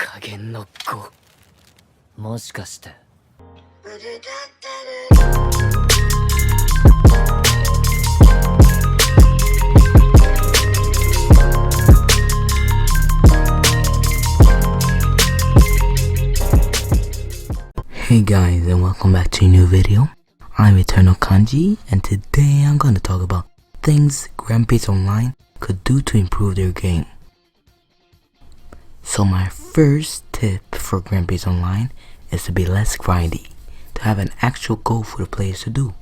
加減の子もしかして Hey guys, and welcome back to a new video. I'm Eternal Kanji, and today I'm gonna talk about things Grandpace Online could do to improve their game. So my first tip for Grandpace Online is to be less grindy, to have an actual goal for the players to do.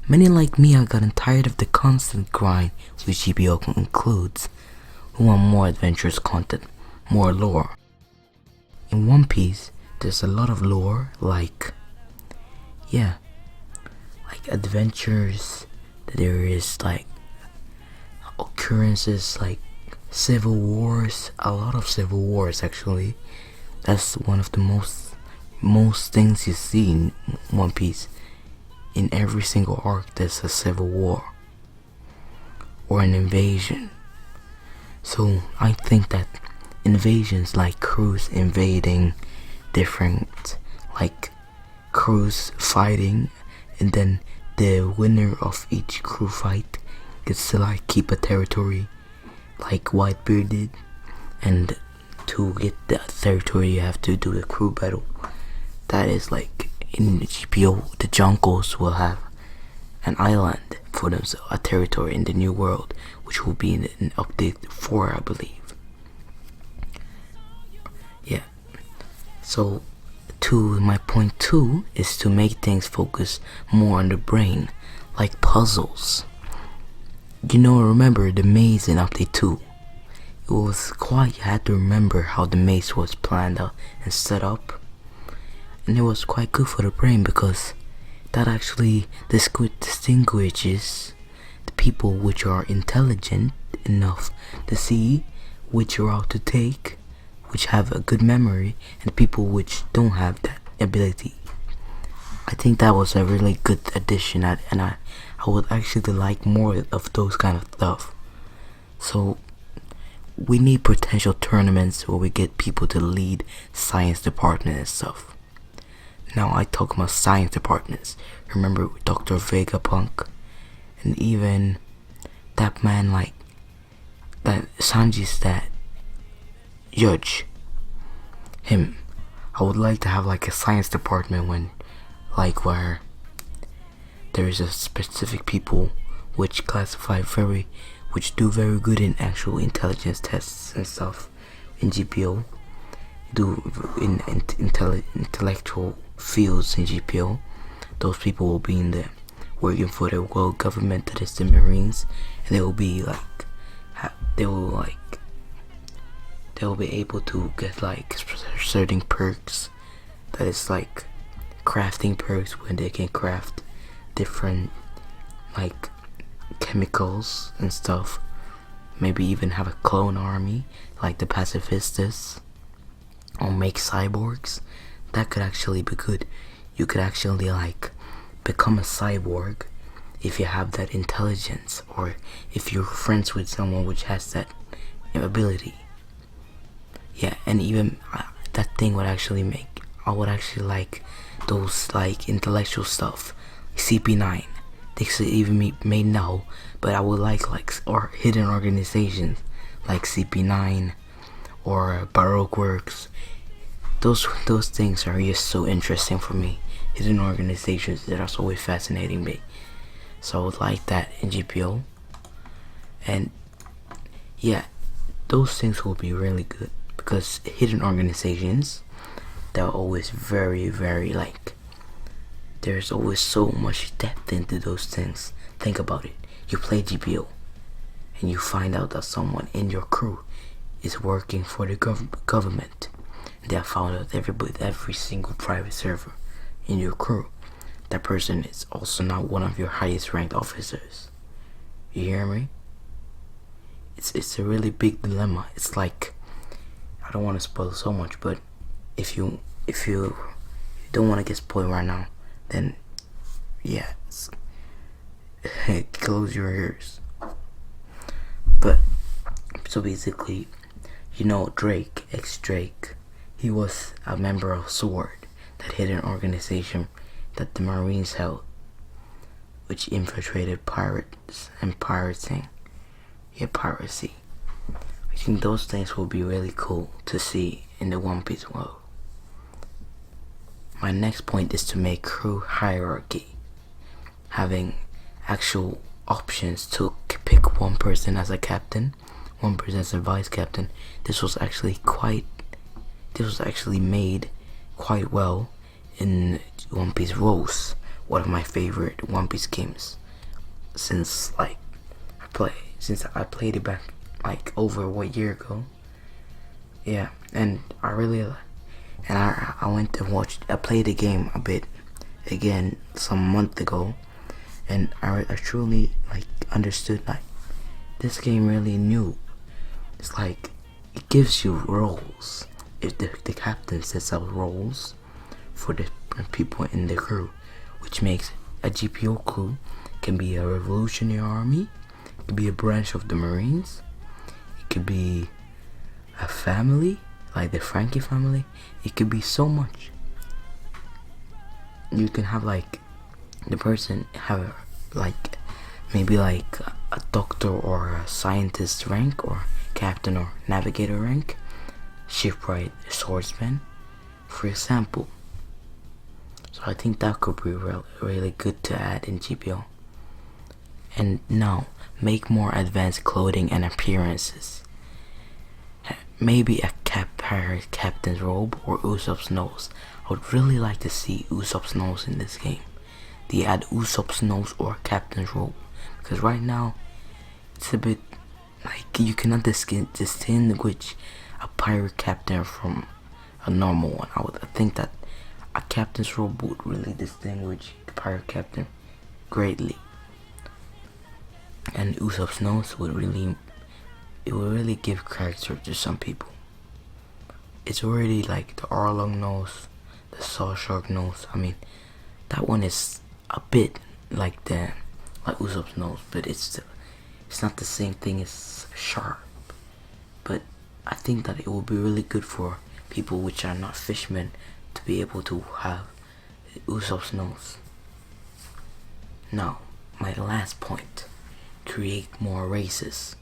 Many like me have gotten tired of the constant grind which GPO includes, who want more adventurous content, more lore. In One Piece, there's a lot of lore, like adventures. There is like occurrences like civil wars, a lot of civil wars actually. That's one of the most things you see in One Piece. In every single arc there's a civil war or an invasion. So I think that invasions like crews invading different like crews fighting, and then the winner of each crew fight gets to like keep a territory like Whitebeard did, and to get that territory you have to do the crew battle. That is like in the GPO, the Junkos will have an island for themselves, a territory in the new world, which will be in update 4 I believe. Yeah. So my point 2 is to make things focus more on the brain, like puzzles. Remember the maze in update 2? It was quite, you had to remember how the maze was planned out and set up. And it was quite good for the brain because that actually distinguishes the people which are intelligent enough to see which route to take, which have a good memory, and people which don't have that ability. I think that was a really good addition, and I would actually like more of those kind of stuff. So we need potential tournaments where we get people to lead science department and stuff. Now I talk about science departments. Remember Dr. Vegapunk, and even that man like that Sanji's that judge, him. I would like to have like a science department where there is a specific people which which do very good in actual intelligence tests and stuff in GPO, do in intellectual fields in GPO. Those people will be in the working for the world government, that is the Marines, and they will be able to get like certain perks, that is like crafting perks when they can craft different like chemicals and stuff. Maybe even have a clone army like the pacifistas, or make cyborgs. That could actually be good. You could actually like become a cyborg if you have that intelligence, or if you're friends with someone which has that ability. Yeah, and even that thing would actually make, I would actually like those like intellectual stuff, CP9. They could even may know, but I would like or hidden organizations like CP9 or Baroque Works. Those things are just so interesting for me. Hidden organizations that are always fascinating me. So I would like that in GPO. And yeah, those things will be really good, because hidden organizations, they're always very, very like, there's always so much depth into those things. Think about it. You play GPO and you find out that someone in your crew is working for the government. They have found out every single private server in your crew, that person is also not one of your highest ranked officers. You hear me? It's a really big dilemma. It's like, I don't want to spoil so much, but if you don't want to get spoiled right now, then yeah, close your ears. But so basically, You know Drake, ex-Drake, he was a member of SWORD, that hidden organization that the Marines held, which infiltrated pirates and piracy. I think those things will be really cool to see in the One Piece world. My next point is to make crew hierarchy, having actual options to pick one person as a captain, one person as a vice captain. This was actually made quite well in One Piece Rose, one of my favorite One Piece games since I played it back like over a year ago. Yeah, and I went and watched. I played the game a bit again some month ago, and I truly understood this game really new. It's like it gives you roles. If the captain sets up roles for the people in the crew, which makes a GPO crew can be a revolutionary army, it could be a branch of the Marines, it could be a family like the Frankie family. It could be so much. You can have the person have maybe a doctor or a scientist rank, or captain or navigator rank, shipwright, swordsman, for example. So I think that could be really good to add in GPO. And now, make more advanced clothing and appearances. Maybe a pirate captain's robe or Usopp's nose. I would really like to see Usopp's nose in this game. They add Usopp's nose or captain's robe, because right now it's a bit you cannot distinguish a pirate captain from a normal one. I think that a captain's robe would really distinguish the pirate captain greatly, and Usopp's nose would really give character to some people. It's already the Arlong nose, the Saw Shark nose. I mean, that one is a bit like Usopp's nose, but it's not the same thing as sharp. But I think that it will be really good for people which are not fishermen to be able to have Usopp's nose. Now, my last point: create more races.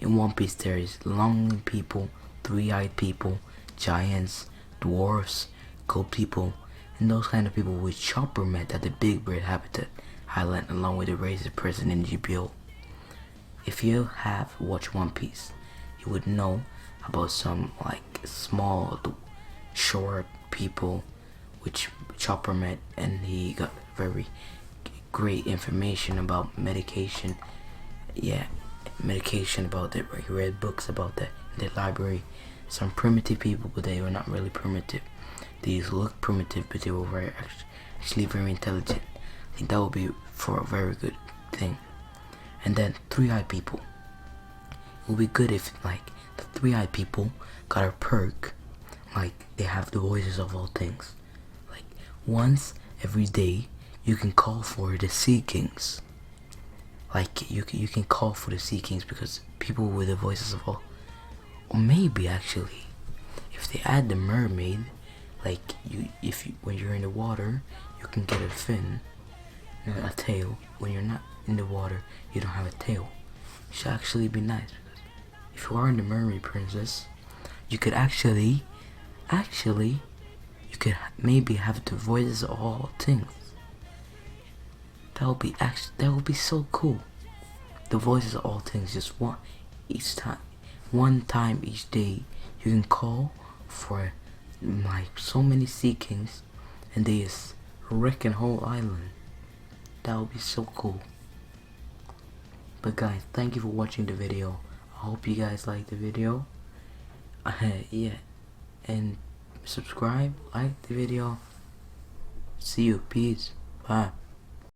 In One Piece there is long people, three-eyed people, giants, dwarfs, goat people, and those kind of people which Chopper met at the Big Bird Habitat Island along with the races present in GPO. If you have watched One Piece, you would know about some small, short people which Chopper met, and he got very great information about medication. Yeah, medication about it. He read books about that in the library. Some primitive people, but they were not really primitive. These looked primitive, but they were actually very intelligent. I think that would be for a very good thing. And then three-eyed people. It would be good if the three-eyed people got a perk, they have the voices of all things. Once every day, you can call for the Sea Kings. You can call for the Sea Kings, because people with the voices of all. Or maybe actually, if they add the mermaid, when you're in the water, you can get a fin, a tail. When you're not in the water, you don't have a tail. It should actually be nice, because if you are in the Mermaid Princess, you could actually, you could maybe have the voices of all things. That would be so cool. The voices of all things, just one time each day, you can call for so many Sea Kings, and they just wreck a whole island. That would be so cool. But guys, thank you for watching the video. I hope you guys liked the video. Yeah, and subscribe, like the video. See you. Peace. Bye.